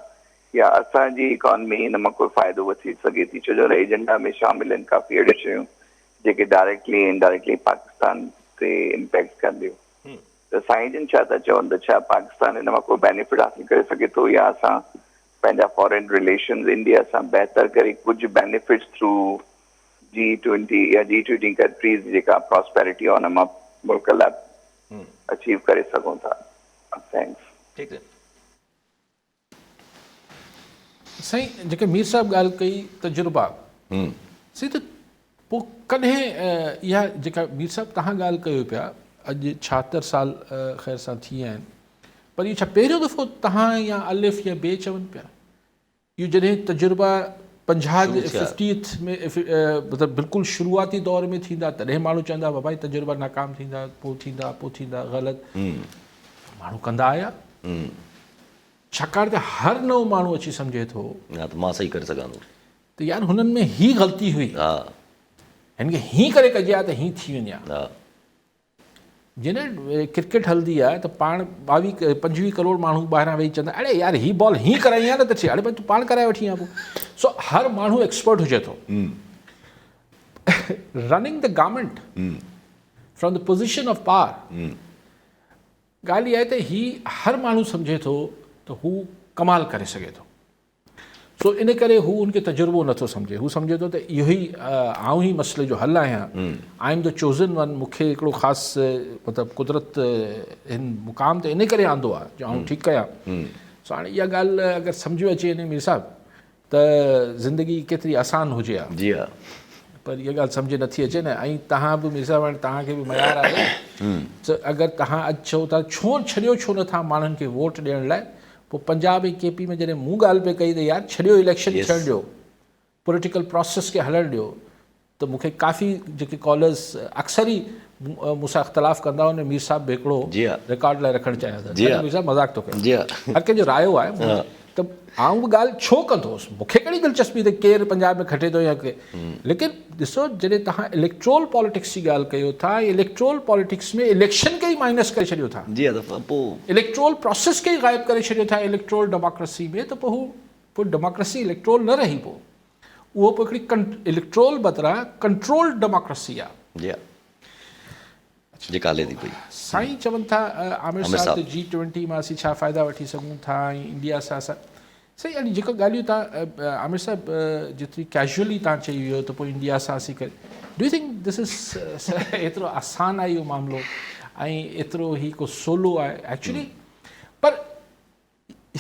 या असांजी इकॉनमी हिन मां कोई फ़ाइदो वठी सघे थी? छो जो एजेंडा में शामिल आहिनि काफ़ी अहिड़ियूं शयूं जेके डायरेक्टली इनडायरेक्टली पाकिस्तान ते इम्पैक्ट कंदियूं। त साईं जन छा था चवनि त छा पाकिस्तान हिन मां कोई बेनिफिट हासिल करे सघे थो या असां पंहिंजा फॉरेन रिलेशन्स इंडिया सां बहितर करे कुझु बेनिफिट्स थ्रू G20 या G20 कंट्रीज़ जेका प्रॉस्पेरिटी आहे हुन मां मुल्क लाइ अचीव करे सघूं था? थैंक्स।
ठीकु आहे
साईं, जेके मीर साहब ॻाल्हि कई तजुर्बा साईं, त पोइ कॾहिं इहा जेका मीर साहब तव्हां ॻाल्हि कयो पिया अॼु 76 साल ख़ैर सां थी विया आहिनि, पर इहो छा पहिरियों दफ़ो तव्हां या अलिफ या ॿिए चवनि पिया? इहो जॾहिं तजुर्बा 50 में मतिलबु बिल्कुलु शुरूआती दौर में थींदा तॾहिं माण्हू चवंदा बाबा तजुर्बा नाकाम थींदा, पोइ थींदा ग़लति, माण्हू कंदा आया। छाकाणि त हर नओं माण्हू अची सम्झे थो
त मां सही करे सघां थो
त यार हुननि में ही ग़लती हुई, हिन खे हीअं करे कजे हा त हीअं थी वञे हा। जॾहिं क्रिकेट हलंदी आहे त पाण 22-25 करोड़ माण्हू ॿाहिरां वेही चवंदा अड़े यार हीअ बॉल हीअं कराई आहे न त थिए, अड़े भाई तूं पाण कराए वठी आहे पोइ। सो हर माण्हू एक्सपर्ट हुजे थो। Running the government from the position of power, ॻाल्हि इहा आहे त हीअ हर माण्हू सम्झे थो त हू कमाल करे सघे थो। सो इन करे हू उनखे तजुर्बो नथो सम्झे, हू सम्झे थो त इहो ई आऊं ई मसइले जो हल आहियां, I am the chosen one, मूंखे हिकिड़ो ख़ासि मतिलबु कुदरत हिन मुक़ाम ते इन करे आंदो आहे जो आऊं ठीकु कयां। सो हाणे इहा ॻाल्हि अगरि सम्झ में अचे मीर साहब त ज़िंदगी केतिरी आसान हुजे हा।
जी हा,
पर इहा ॻाल्हि सम्झ नथी अचे न। ऐं तव्हां बि मीर साहब हाणे तव्हांखे बि मयार आहे त अगरि तव्हां अॼु चओ था छॾियो नथा माण्हुनि खे वोट ॾियण लाइ, पोइ पंजाब ऐं KP में जॾहिं मूं ॻाल्हि पे कई त यार छॾियो इलेक्शन थियणु ॾियो, पॉलिटिकल प्रोसेस खे हलणु ॾियो, त मूंखे काफ़ी जेके कॉलर्स अक्सर ई मूंसां इख़्तिलाफ़ु कंदा हुआ, मीर साहब बि हिकिड़ो रिकॉर्ड लाइ रखणु चाहियां था। मीर साहब मज़ाक थो कयां, हर कंहिंजो रायो आहे, त आऊं बि ॻाल्हि छो कंदोसि, मूंखे कहिड़ी दिलचस्पी त केरु पंजाब में खटे थो या के, लेकिन ॾिसो जॾहिं तव्हां इलेक्ट्रोल पॉलिटिक्स जी ॻाल्हि कयो था, इलेक्ट्रोल पॉलिटिक्स में इलेक्शन खे ई माइनस करे छॾियो था, इलेक्ट्रोल प्रोसेस खे ई ग़ाइब करे छॾियो था इलेक्ट्रोल डेमोक्रेसी में, त पोइ डेमोक्रेसी इलेक्ट्रोल न रही, पोइ उहो पोइ हिकिड़ी इलेक्ट्रोल बदिरां कंट्रोल डेमोक्रेसी आहे
जेका हले थी पई।
साईं चवनि था आमिर साहब G20 मां असीं छा फ़ाइदा वठी सघूं था ऐं इंडिया सां असां सही, यानी जेको ॻाल्हियूं तव्हां आमिर साहब जेतिरी कैजुअली तव्हां चई वियो त पोइ इंडिया सां असीं करे, do U think this is एतिरो आसान आहे इहो मामिलो ऐं एतिरो ही को सोलो आहे एक्चुअली? पर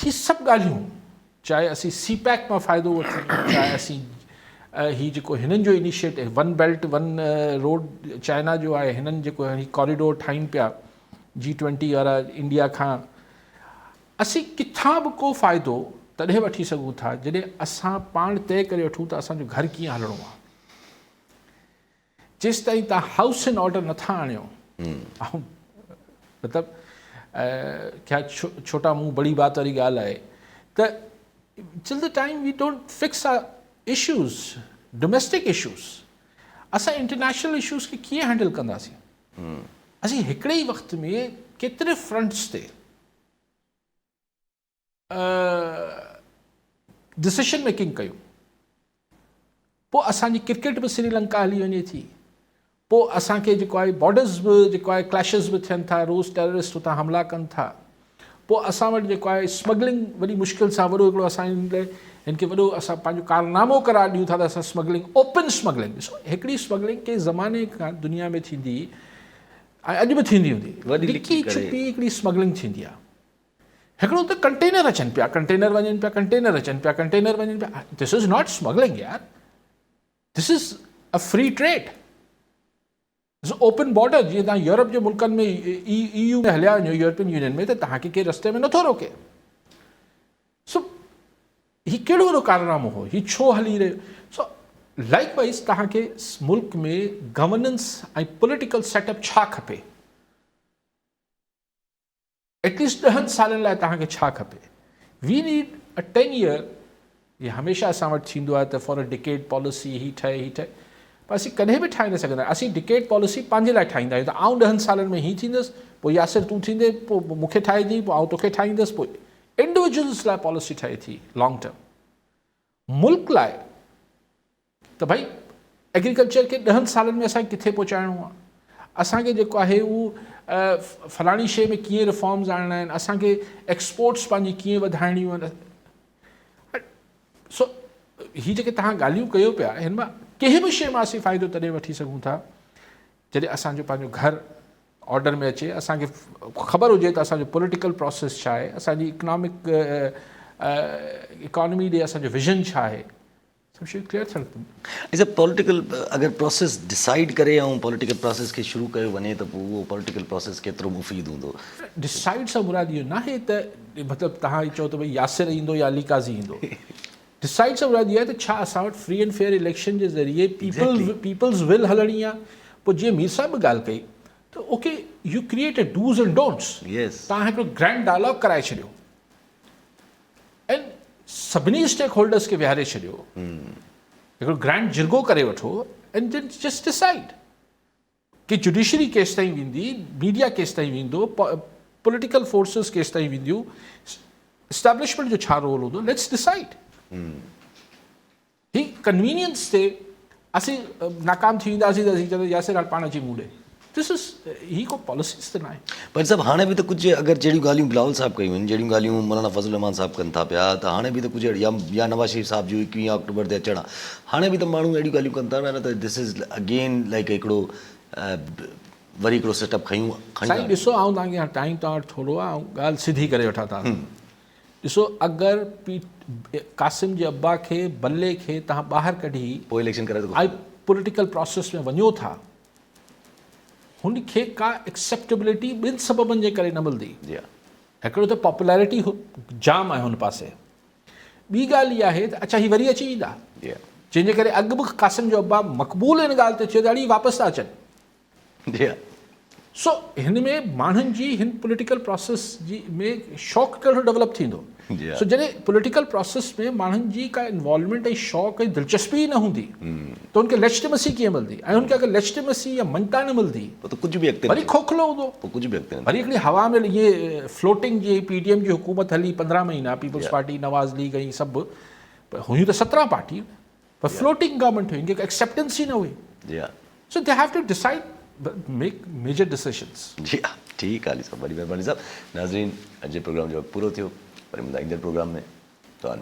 ही सभु ॻाल्हियूं चाहे असीं CPEC मां फ़ाइदो वठूं, चाहे असीं ही जेको हिननि जो initiative one belt one road China जो आहे, हिननि जेको कॉरिडोर ठाहिनि पिया G20 वारा इंडिया खां, असीं किथां बि को फ़ाइदो तॾहिं वठी सघूं था जॾहिं असां पाण तइ करे वठूं त असांजो घर कीअं हलणो आहे। जेसि ताईं तव्हां हाउस इन ऑर्डर नथा आणियो, ऐं मतिलबु क्या छोटा मुंहुं बड़ी बात वारी ॻाल्हि आहे त till the time we don't fix our issues, domestic issues, असां इंटरनेशनल इश्यूज़ खे कीअं हैंडल कंदासीं? असीं हिकिड़े ई वक़्त में केतिरे फ्रंट्स ते डिसीशन मेकिंग कयूं, पोइ असांजी क्रिकेट बि श्रीलंका हली वञे थी, पोइ असांखे जेको आहे बॉर्डर्स बि जेको आहे क्लैशिस बि थियनि था, रोज़ टेररिस्ट हुतां हमला कनि था, पोइ असां वटि जेको आहे स्मगलिंग वॾी मुश्किल सां वॾो हिकिड़ो असां हिन खे वॾो असां पंहिंजो कारनामो करार ॾियूं था त असां स्मगलिंग, ओपन स्मगलिंग, ॾिसो हिकिड़ी स्मगलिंग कंहिं ज़माने खां दुनिया में थींदी ऐं अॼु बि थींदी हूंदी, डिकी छुपी हिकिड़ी स्मगलिंग थींदी आहे। हिकिड़ो त कंटेनर अचनि पिया, कंटेनर वञनि पिया, कंटेनर अचनि पिया, कंटेनर वञनि पिया, दिस इज़ नॉट स्मगलिंग यार, this is a free trade, open border. जीअं तव्हां यूरोप जे मुल्कनि में EU में हलिया वञो, यूरोपियन यूनियन में, त तव्हांखे केरु रस्ते में नथो रोके। सो हीउ कहिड़ो वॾो कारनामो हो, हीउ छो हली रहियो? सो लाइक वाइज़ तव्हांखे मुल्क में गवर्नेंस ऐं पॉलिटिकल सेटअप छा खपे, एटलीस्ट 10 सालनि लाइ तव्हांखे छा खपे? वी नीड अ 10 year, ये हमेशह असां वटि थींदो आहे त फॉर अ डिकेड पॉलिसी ही ठहे, पर असीं कॾहिं बि ठाहे न सघंदा। असीं डिकेड पॉलिसी पंहिंजे लाइ ठाहींदा आहियूं, त आउं 10 सालनि में ही थींदुसि, पोइ यासिर तूं थींदे, पोइ मूंखे ठाहे ॾी, पोइ आउं तोखे ठाहींदुसि, पोइ इंडिविजुअल्स लाइ पॉलिसी ठहे थी लॉन्ग टर्म। मुल्क लाइ त भई एग्रीकल्चर खे 10 सालनि में असांखे किथे पहुचाइणो आहे, असांखे जेको आहे उहो फलाणी शइ में कीअं रिफॉर्म्स आणिणा आहिनि, असांखे एक्सपोर्ट्स पंहिंजी कीअं वधाइणियूं आहिनि। सो हीअ जेके तव्हां ॻाल्हियूं कयो पिया, हिन मां कंहिं बि शइ मां असीं फ़ाइदो तॾहिं वठी सघूं था जॾहिं असांजो पंहिंजो घर ऑर्डर में अचे, असांखे ख़बर हुजे त असांजो पॉलिटिकल प्रोसेस छा आहे, असांजी इकोनॉमी ॾे असांजो विज़न छा आहे, सभु शयूं क्लियर थियनि।
इज़ अ पॉलिटिकल अगरि प्रोसेस डिसाइड करे ऐं पॉलिटिकल प्रोसेस खे शुरू कयो वञे त पोइ उहो पॉलिटिकल प्रोसेस केतिरो मुफ़ीद हूंदो?
डिसाइड सां मुराद इहो न आहे त मतिलबु तव्हां चओ त भई यासिर ईंदो या अली काज़ी ईंदो। डिसाइड सां मुराद इहा आहे त छा असां वटि फ्री एंड फेयर इलेक्शन जे ज़रिए पीपल्स विल हलणी आहे। पोइ जीअं मीर साहिब बि ॻाल्हि कई त okay you create a do's and don'ts, तव्हां हिकिड़ो ग्रैंड डायलॉग कराए छॾियो ऐं सभिनी स्टेक होल्डर्स खे विहारे छॾियो, हिकिड़ो ग्रैंड जिरगो करे वठो एंड जस्ट डिसाइड कि जुडिशरी केसि ताईं वेंदी, मीडिया केसि ताईं वेंदो, पॉलिटिकल फोर्सिस केसि ताईं वेंदियूं, एस्टैब्लिशमेंट जो छा रोल हूंदो, लेट्स डिसाइड। ही कन्वीनियंस ते असीं नाकाम थी वेंदासीं त असीं चवंदा यासिर हाणे पाण अची मूं ॾे, दिस इज़ ही को पॉलिसीज़ त न आहे।
पर सभु हाणे बि त कुझु अगरि जहिड़ियूं ॻाल्हियूं बिलावल साहिबु कयूं आहिनि, जहिड़ियूं ॻाल्हियूं मौलाना फज़ल रहमान साहिबु कनि था पिया, त हाणे बि त कुझु या नवाज़ शरीफ़ साहिब जो 21 अक्टूबर ते अचणु, हाणे बि त माण्हू अहिड़ियूं ॻाल्हियूं कनि था न, त दिस इज़ अगेन लाइक हिकिड़ो वरी हिकिड़ो सेटअप खयूं।
साईं ॾिसो, आउं तव्हांखे टाइम तव्हां वटि थोरो आहे, ऐं ॻाल्हि सिधी करे वठां तव्हां। ॾिसो, अगरि क़ासिम जे अब्बा खे बल्ले खे तव्हां ॿाहिरि कढी
पोइ इलेक्शन करे
ऐं पॉलिटिकल प्रोसेस में वञो था, हुनखे का एक्सेप्टेबिलिटी ॿिनि सबबनि जे करे न मिलंदी। हिकिड़ो त पॉपुलैरिटी जाम आहे हुन पासे, ॿी ॻाल्हि इहा आहे त अच्छा हीअ वरी अची वेंदा, जंहिंजे करे अॻु बि क़ासिम जो अब्बा मक़बूल हिन ॻाल्हि ते थियो त अड़ी वापसि था अचनि। सो हिन में माण्हुनि जी हिन पॉलिटिकल प्रोसेस जी में शौक़ु कहिड़ो डेवलप थींदो। सो जॾहिं पॉलिटिकल प्रोसेस में माण्हुनि जी का इन्वॉल्वमेंट ऐं शौक़ु ऐं दिलचस्पी न हूंदी त हुनखे लेजिटिमेसी कीअं मिलंदी, ऐं हुनखे अगरि लेजिटिमेसी या मञता न मिलंदी
त कुझु बि अॻिते
वरी खोखलो हूंदो,
कुझु बि अॻिते
वरी हिकिड़ी हवा में इहे फ्लोटिंग जी PDM जी हुकूमत हली 15 महीना, पीपल्स पार्टी, नवाज़ लीग ऐं सभु हुयूं त 17 पार्टियूं, पर फ्लोटिंग गवर्नमेंट हुई, इनखे एक्सेप्टेंस ई न हुई। So they have to decide, make major decisions.
जी हा, ठीकु आहे साहब, वॾी महिरबानी साहब। नाज़रीन, अॼु जे प्रोग्राम जो पूरो थियो, वरी ईंदड़ प्रोग्राम में तव्हां